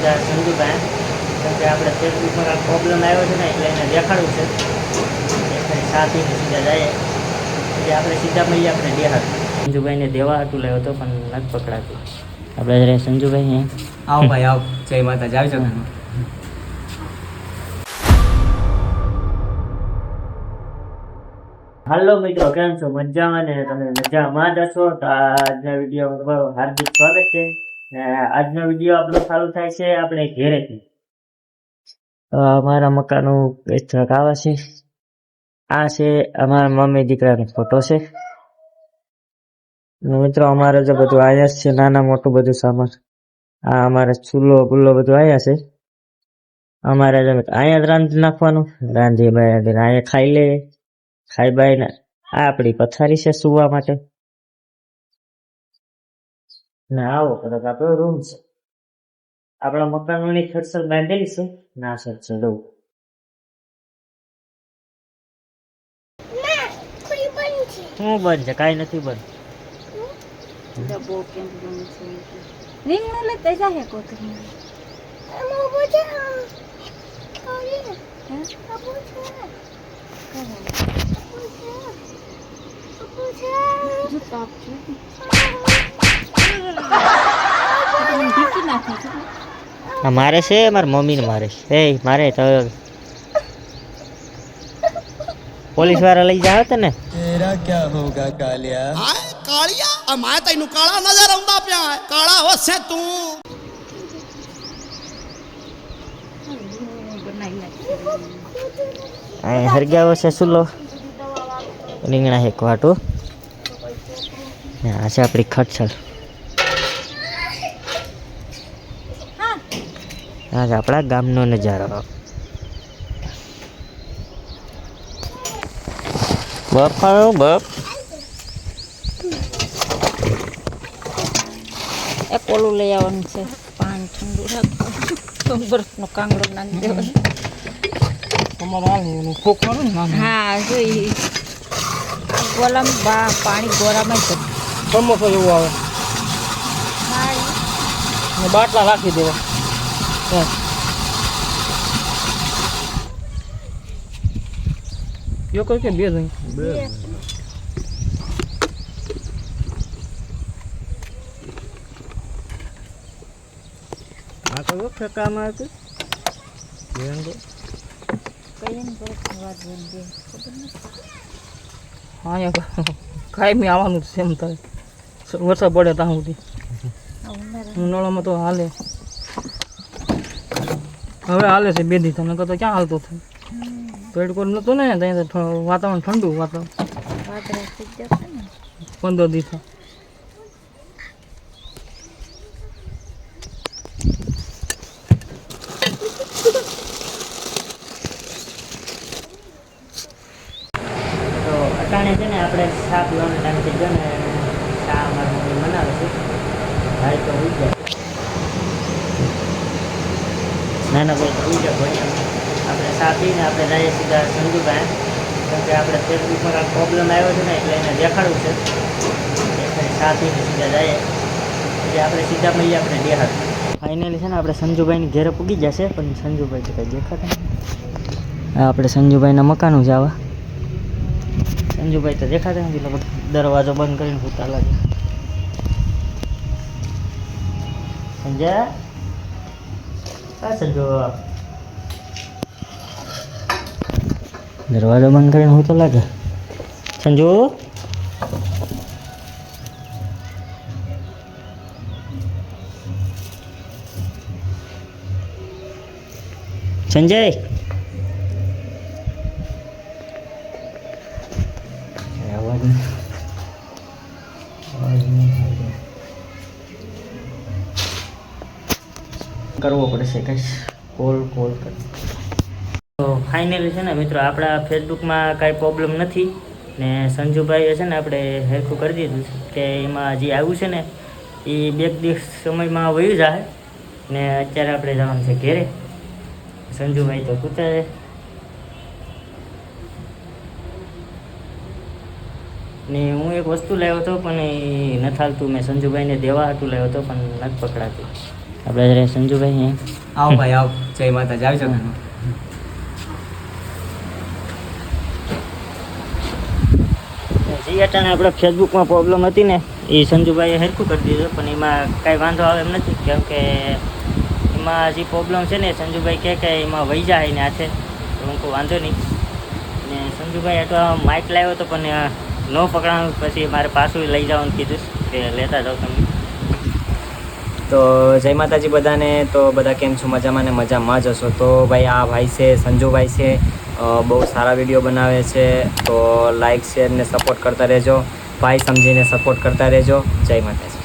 સંજુભાઈ કેમ કે આપણે ફેસબુક પર પ્રોબ્લેમ આવ્યો છે ને એટલે એને દેખાડવું છે એટલે સાથીને સીધા જાય એટલે આપણે સીધા મળીએ આપણે દેહાડ સંજુભાઈને દેવા હાટું લાવ્યો હતો પણ નથી પકડાતું આપણે જયારે સંજુભાઈ આવો ભાઈ આવો જય માતાજી આવજો હાલો મિત્રો કેમ છો મજામાં ને તમે મજામાં જ છો તો આજના વિડીયો તમારું હાર્દિક સ્વાગત છે ને આજનો વિડીયો આપણો ચાલુ થાય છે આપણે ઘેરેથી અમારા મકાનનું વેચવાક આવે છે આ છે અમારા મમ્મી દીકરાનો ફોટો છે મિત્રો અમારે જો બધું આયા છે નાના મોટું બધું સામાન આ અમારે ચૂલો ગુલ્લો બધું આયા છે અમારે અહીંયા જ રાંધી નાખવાનું રાંધી અહીંયા ખાઈ લે ખાઈ બાઈ ને આ આપણી પથારી છે સુવા માટે ને આવો કદાચ આપણો રૂમ છે આપણા મકાનોની ખડસલ બાંધેલી છે ના સર ચડવું શું બંધ છે કાંઈ નથી બંધ મારે છે મારા મમ્મી ને મારે છે મારે તો પોલીસ વાળા લઈ જાવ તો ને तेरा क्या होगा कालिया हाय कालिया मैं तेन काला नजर आंदा पिया है काला हो से तू હરગાવો છે સુલો રીંગણા એક વાટું આ છે આપણી ખટસલ આ છે આપણા ગામનો નજારો બફાળો બફ એક ઓલું લઈ આવવાનું છે પાણી ઠંડુ રાખવાનું બરફનો કાંગડો નાખી દેવાનો હા જોઈ ગોળામાં પાણી ગોળામાં જ સમોસો એવું આવે બાટલા રાખી દેવા યો કોઈ કે બે જણ આ કયો ફેંકામાં હતું હા કાયમી આવવાનું છે એમ થાય વરસાદ પડે ત્યાં સુધી ઉનાળામાં તો હાલે હવે હાલે છે બે દી તમને તો ક્યાં હાલતો થાય પેટ કોર નતું ને ત્યાં વાતાવરણ ઠંડુ વાતાવરણ 15 દી થાય અટાણે છે ને આપણે શાક લેવાનો ટાઈમ થઈ ગયો ને શા અમારી મમ્મી બનાવે છે ભાઈ તો ઉઈ જાય નાના ભાઈ તો ઉઈ જાય ભાઈ આપણે શા પીને આપણે જઈએ સીધા સંજુભાઈ કેમ કે આપણે ફેસબુક પર આ પ્રોબ્લેમ આવ્યો છે ને એટલે એને દેખાડવું છે એટલે શા પીને સીધા જઈએ એટલે આપણે સીધા મળીએ આપણે દેખાડ ફાઇનલી છે ને આપણે સંજુભાઈની ઘેરે પૂગી જશે પણ સંજુભાઈ તો કંઈ દેખાતા નહીં આપણે સંજુભાઈના મકાનો જ આવા સંજુભાઈ તો દેખાતા નથી લગભગ દરવાજો બંધ કરીને ભૂતા લાગે સંજય હા સંજુ દરવાજો બંધ કરીને હું તો લાગે સંજુ સંજય કરવો પડશે કઈ કોલ કર તો ફાઇનલી છે ને મિત્રો આપણા ફેસબુકમાં કાંઈ પ્રોબ્લેમ નથી ને સંજુભાઈએ છે ને આપણે હેરખું કરી દીધું છે કે એમાં જે આવ્યું છે ને એ બે દિવસ સમયમાં વયું જાય ને અત્યારે આપણે જવાનું છે ઘેરે સંજુભાઈ તો પૂછે છે ને હું એક વસ્તુ લાવ્યો હતો પણ એ નથી હાલતું મેં સંજુભાઈને દેવા હાટું લાવ્યો હતો પણ નથી પકડાતું આપણે સંજુભાઈ અહીંયા આવો ભાઈ આવો, જય માતાજી, આવજો. જે અટાણે આપણે ફેસબુકમાં પ્રોબ્લેમ હતી ને એ સંજુભાઈએ હરખું કરી દીધું, પણ એમાં કાંઈ વાંધો આવે એમ નથી, કેમ કે એમાં જે પ્રોબ્લેમ છે ને સંજુભાઈ કહે કે એમાં વહી જાય ને હાથે, તો હું કોઈ વાંધો નહીં. ને સંજુભાઈ તો માઇક લાવ્યો હતો પણ ન પકડાણું, પછી મારે પાછું લઈ જવાનું કીધું કે લેતા જાઓ તમે. તો જય માતાજી બધાને. તો બધા કેમ છો? મજામાં ને મજામાં જ હશો. તો ભાઈ આ ભાઈ છે સંજુભાઈ છે, બહુ સારા વિડીયો બનાવે છે. તો લાઇક શેર ને સપોર્ટ કરતા રહેજો ભાઈ, સમજીને સપોર્ટ કરતા રહેજો. જય માતાજી.